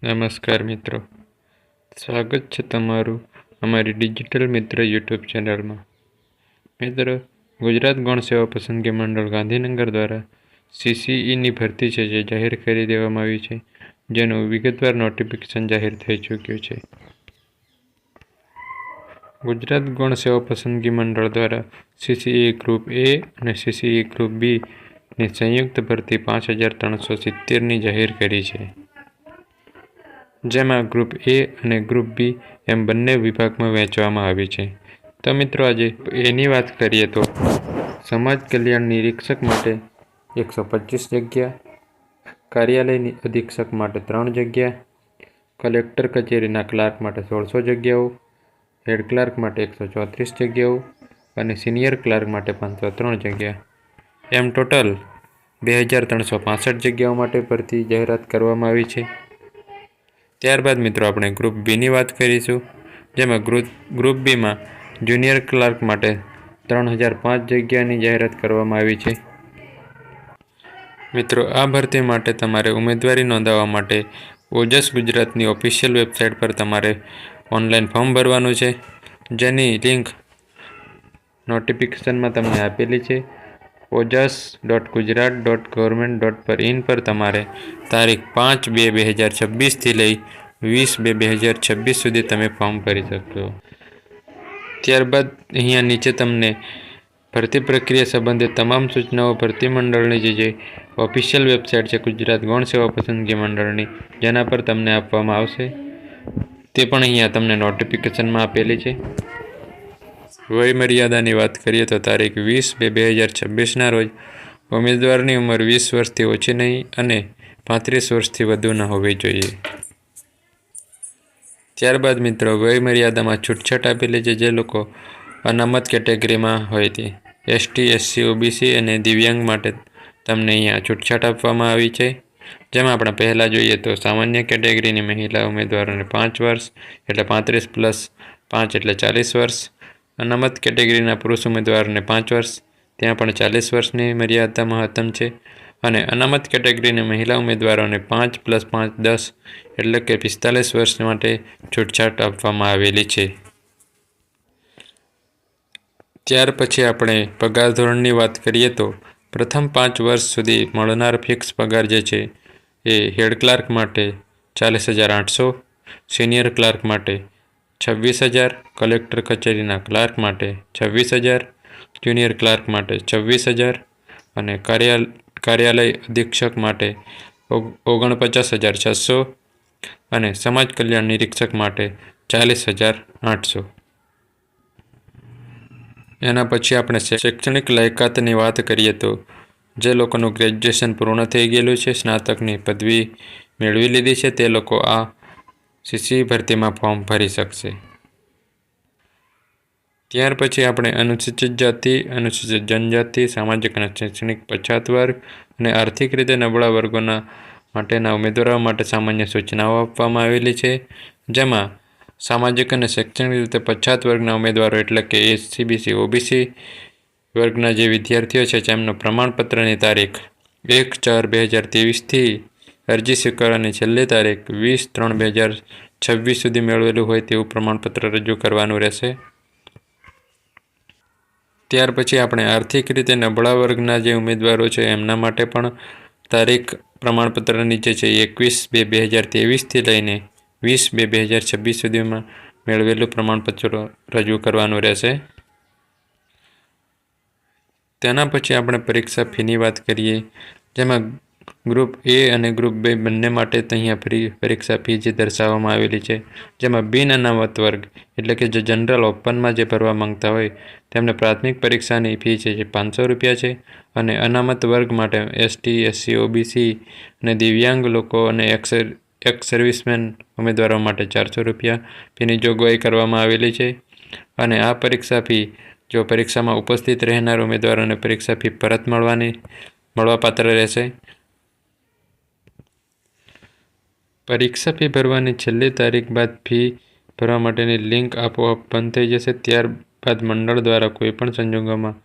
નમસ્કાર મિત્રો, સ્વાગત છે તમારું અમારી ડિજિટલ મિત્ર યુટ્યુબ ચેનલમાં. મિત્રો, ગુજરાત ગૌણ સેવા પસંદગી મંડળ ગાંધીનગર દ્વારા CCEની ભરતી છે જે જાહેર કરી દેવામાં આવી છે, જેનું વિગતવાર નોટિફિકેશન જાહેર થઈ ચૂક્યું છે. ગુજરાત ગૌણ સેવા પસંદગી મંડળ દ્વારા CCE ગ્રુપ A અને CCE ગ્રુપ B ની સંયુક્ત ભરતી 5370ની જાહેર કરી છે, જેમાં ગ્રુપ A અને ગ્રુપ B એમ બંને વિભાગમાં વહેંચવામાં આવી છે. તો મિત્રો, આજે એની વાત કરીએ તો સમાજ કલ્યાણ નિરીક્ષક માટે 125 જગ્યા, કાર્યાલય અધિક્ષક માટે 3 જગ્યા, કલેક્ટર કચેરીના ક્લાર્ક માટે 1600 જગ્યાઓ, હેડ ક્લાર્ક માટે 134 જગ્યાઓ અને સિનિયર ક્લાર્ક માટે 503 જગ્યા, એમ ટોટલ 2365 જગ્યાઓ માટે ભરતી જાહેરાત કરવામાં આવી છે. ત્યારબાદ મિત્રો આપણે ગ્રુપ બીની વાત કરીશું, જેમાં ગ્રુપ બીમાં જુનિયર ક્લાર્ક માટે 3005 જગ્યાની જાહેરાત કરવામાં આવી છે. મિત્રો, આ ભરતી માટે તમારે ઉમેદવારી નોંધાવવા માટે ઓજસ ગુજરાતની ઓફિશિયલ વેબસાઇટ પર તમારે ઓનલાઈન ફોર્મ ભરવાનું છે, જેની લિંક નોટિફિકેશનમાં તમને આપેલી છે. ojas.gujarat.government.in પર તમારે તારીખ 5/2/2026થી લઈ 20/2/2026 સુધી તમે ફોર્મ ભરી શકશો. ત્યારબાદ અહીંયા નીચે તમને ભરતી પ્રક્રિયા સંબંધિત તમામ સૂચનાઓ ભરતી મંડળની જે ઓફિશિયલ વેબસાઇટ છે ગુજરાત ગૌણ સેવા પસંદગી મંડળની, જેના પર તમને આપવામાં આવશે, તે પણ અહીંયા તમને નોટિફિકેશનમાં આપેલી છે. વય મર્યાદાની વાત કરીએ તો તારીખ 20/2/2026ના રોજ ઉમેદવારની ઉંમર 20 વર્ષથી ઓછી નહીં અને 35 વર્ષથી વધુ ન હોવી જોઈએ. ત્યારબાદ મિત્રો, વય મર્યાદામાં છૂટછાટ આપેલી છે. જે લોકો અનામત કેટેગરીમાં હોય તે ST, SC, OBC અને દિવ્યાંગ માટે તમને અહીંયા છૂટછાટ આપવામાં આવી છે. જેમાં આપણે પહેલાં જોઈએ તો સામાન્ય કેટેગરીની મહિલા ઉમેદવારોને 5 વર્ષ એટલે 35 + 5 એટલે 40 વર્ષ, અનામત કેટેગરીના પુરુષ ઉમેદવારોને 5 વર્ષ, ત્યાં પણ 40 વર્ષની મર્યાદા મહત્તમ છે, અને અનામત કેટેગરીની મહિલા ઉમેદવારોને 5 + 5 10 એટલે કે 45 વર્ષ માટે છૂટછાટ આપવામાં આવેલી છે. ત્યાર પછી આપણે પગાર ધોરણની વાત કરીએ તો પ્રથમ 5 વર્ષ સુધી મળનાર ફિક્સ પગાર જે છે એ હેડ ક્લાર્ક માટે 40,800, સિનિયર ક્લાર્ક માટે 26,000, કલેક્ટર કચેરીના ક્લાર્ક માટે 26,000, જુનિયર ક્લાર્ક માટે 26,000 અને કાર્યાલય અધિક્ષક માટે 49,600 અને સમાજ કલ્યાણ નિરીક્ષક માટે 40,800. એના પછી આપણે શૈક્ષણિક લાયકાતની વાત કરીએ તો જે લોકોનું ગ્રેજ્યુએશન પૂર્ણ થઈ ગયેલું છે, સ્નાતકની પદવી મેળવી લીધી છે, તે લોકો આ CCE ભરતીમાં ફોર્મ ભરી શકશે. ત્યાર પછી આપણે અનુસૂચિત જાતિ, અનુસૂચિત જનજાતિ, સામાજિક અને શૈક્ષણિક પછાત વર્ગ અને આર્થિક રીતે નબળા વર્ગોના માટેના ઉમેદવારો માટે સામાન્ય સૂચનાઓ આપવામાં આવેલી છે. જેમાં સામાજિક અને શૈક્ષણિક રીતે પછાત વર્ગના ઉમેદવારો એટલે કે SC, BC, OBC વર્ગના જે વિદ્યાર્થીઓ છે તેમનું પ્રમાણપત્રની તારીખ 1/4/2023થી અરજી સ્વીકારવાની છેલ્લી તારીખ 20/3/2026 સુધી મેળવેલું હોય તેવું પ્રમાણપત્ર રજૂ કરવાનું રહેશે. ત્યાર પછી આપણે આર્થિક રીતે નબળા વર્ગના જે ઉમેદવારો છે એમના માટે પણ તારીખ પ્રમાણપત્રની જે છે 21/2/2023થી લઈને 20/2/2026 સુધીમાં મેળવેલું પ્રમાણપત્ર રજૂ કરવાનું રહેશે. તેના પછી આપણે પરીક્ષા ફીની વાત કરીએ, જેમાં ગ્રુપ A અને ગ્રુપ B બંને માટે અહીંયા પરીક્ષા ફી જે દર્શાવવામાં આવેલી છે, જેમાં બિન અનામત વર્ગ એટલે કે જે જનરલ ઓપનમાં જે ભરવા માંગતા હોય તેમને પ્રાથમિક પરીક્ષાની ફી છે જે 500 રૂપિયા છે, અને અનામત વર્ગ માટે ST, SC, OBC અને દિવ્યાંગ લોકો અને એક્સ સર્વિસમેન ઉમેદવારો માટે 400 રૂપિયા ફીની જોગવાઈ કરવામાં આવેલી છે. અને આ પરીક્ષા ફી જો પરીક્ષામાં ઉપસ્થિત રહેનાર ઉમેદવારોને પરીક્ષા ફી પરત મળવાપાત્ર રહેશે. પરીક્ષા ફી ભરવાની છેલ્લી તારીખ બાદ ફી ભરવા માટેની લિંક આપોઆપ બંધ થઈ જશે. ત્યારબાદ મંડળ દ્વારા કોઈપણ સંજોગોમાં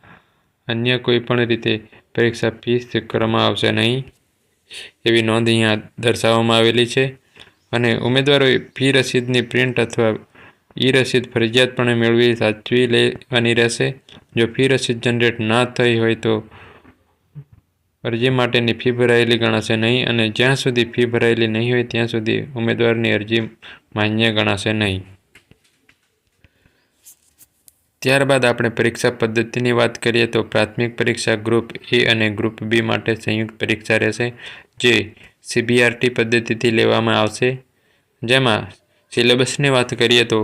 અન્ય કોઈપણ રીતે પરીક્ષા ફી સ્વીકારવામાં આવશે નહીં, એવી નોંધ અહીંયા દર્શાવવામાં આવેલી છે. અને ઉમેદવારોએ ફી રસીદની પ્રિન્ટ અથવા ઈ રસીદ ફરજિયાતપણે મેળવી સાચવી લેવાની રહેશે. જો ફી રસીદ જનરેટ ના થઈ હોય તો અરજી માટેની ફી ભરાયેલી ગણાશે નહીં અને જ્યાં સુધી ફી ભરાયેલી નહીં હોય ત્યાં સુધી ઉમેદવારની અરજી માન્ય ગણાશે નહીં. ત્યારબાદ આપણે પરીક્ષા પદ્ધતિની વાત કરીએ તો પ્રાથમિક પરીક્ષા ગ્રુપ એ અને ગ્રુપ બી માટે સંયુક્ત પરીક્ષા રહેશે, જે CBRT પદ્ધતિથી લેવામાં આવશે. જેમાં સિલેબસની વાત કરીએ તો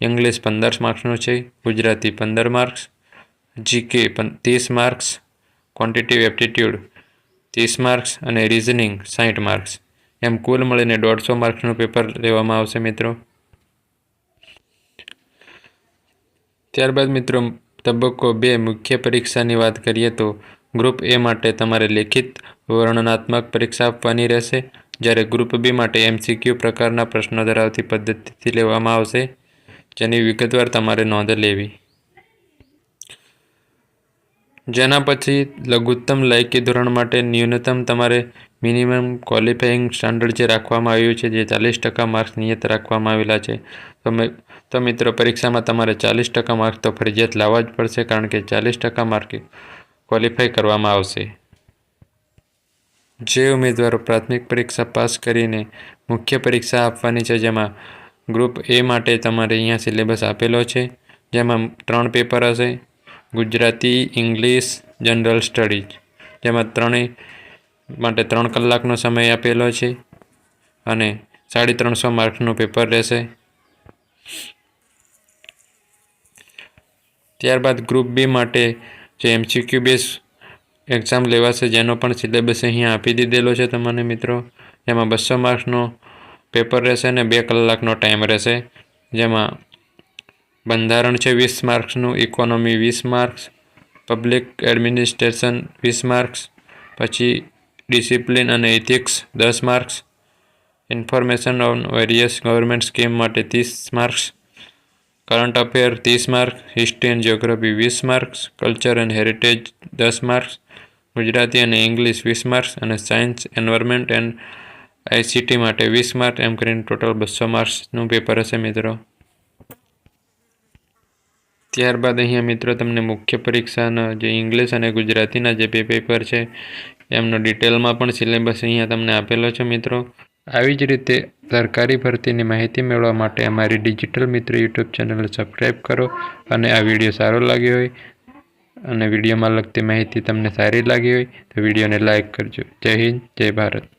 ઇંગ્લિશ 15 માર્ક્સનું છે, Gujarati 15 marks, GK 30 marks, quantitative aptitude 30 marks અને રિઝનિંગ 60 માર્ક્સ, એમ કુલ મળીને 150 માર્ક્સનું પેપર લેવામાં આવશે મિત્રો. ત્યારબાદ મિત્રો તબક્કો 2 મુખ્ય પરીક્ષાની વાત કરીએ તો ગ્રુપ એ માટે તમારે લેખિત વર્ણનાત્મક પરીક્ષા આપવાની રહેશે, જ્યારે ગ્રુપ બી માટે MCQ પ્રકારના પ્રશ્નો ધરાવતી પદ્ધતિથી લેવામાં આવશે, જેની વિગતવાર તમારે નોંધ લેવી. જેના પછી લઘુત્તમ લાયકી ધોરણ માટે ન્યૂનતમ તમારે મિનિમમ ક્વોલિફાઇંગ સ્ટાન્ડર્ડ જે રાખવામાં આવ્યું છે, જે 40% માર્ક્સ નિયત રાખવામાં આવેલા છે. તો મિત્રો પરીક્ષામાં તમારે 40% માર્ક્સ તો ફરજિયાત લાવવા જ પડશે, કારણ કે 40% માર્કે ક્વોલિફાય કરવામાં આવશે. જે ઉમેદવારો પ્રાથમિક પરીક્ષા પાસ કરીને મુખ્ય પરીક્ષા આપવાની છે, જેમાં ગ્રુપ એ માટે તમારે અહીંયા સિલેબસ આપેલો છે, જેમાં 3 પેપર હશે: ગુજરાતી, ઇંગ્લિશ, જનરલ સ્ટડીઝ, જેમાં ત્રણેય માટે 3 કલાકનો સમય આપેલો છે અને 350 માર્ક્સનું પેપર રહેશે. ત્યારબાદ ગ્રુપ બી માટે જે MCQ બેઝ એક્ઝામ લેવાશે, જેનો પણ સિલેબસ અહીંયા આપી દીધેલો છે તમને મિત્રો. એમાં 200 માર્ક્સનો પેપર રહેશે અને 2 કલાકનો ટાઈમ રહેશે, જેમાં બંધારણ છે 20 માર્ક્સનું, economy 20 marks, public administration 20 marks, પછી ડિસિપ્લિન અને ethics 10 marks, information on various government scheme માટે 30 marks, current affair 30 marks, history and geography 20 marks, culture and heritage 10 marks, Gujarati અને ઇંગ્લિશ 20 માર્ક્સ અને સાયન્સ, એન્વાયરમેન્ટ એન્ડ ICT માટે 20 marks, એમ કરીને total 200 માર્ક્સનું paper હશે મિત્રો. ત્યારબાદ અહીંયા મિત્રો તમને મુખ્ય પરીક્ષાના જે ઇંગ્લિશ અને ગુજરાતીના જે પેપર છે એમનો ડિટેલમાં પણ સિલેબસ અહીંયા તમને આપેલો છે મિત્રો. આવી જ રીતે સરકારી ભરતીની માહિતી મેળવવા માટે અમારી ડિજિટલ મિત્ર YouTube ચેનલ સબસ્ક્રાઈબ કરો અને આ વિડીયો સારો લાગ્યો હોય અને વિડીયોમાં લગતી માહિતી તમને સારી લાગી હોય તો વિડીયોને લાઈક કરજો. જય હિન્દ, જય ભારત.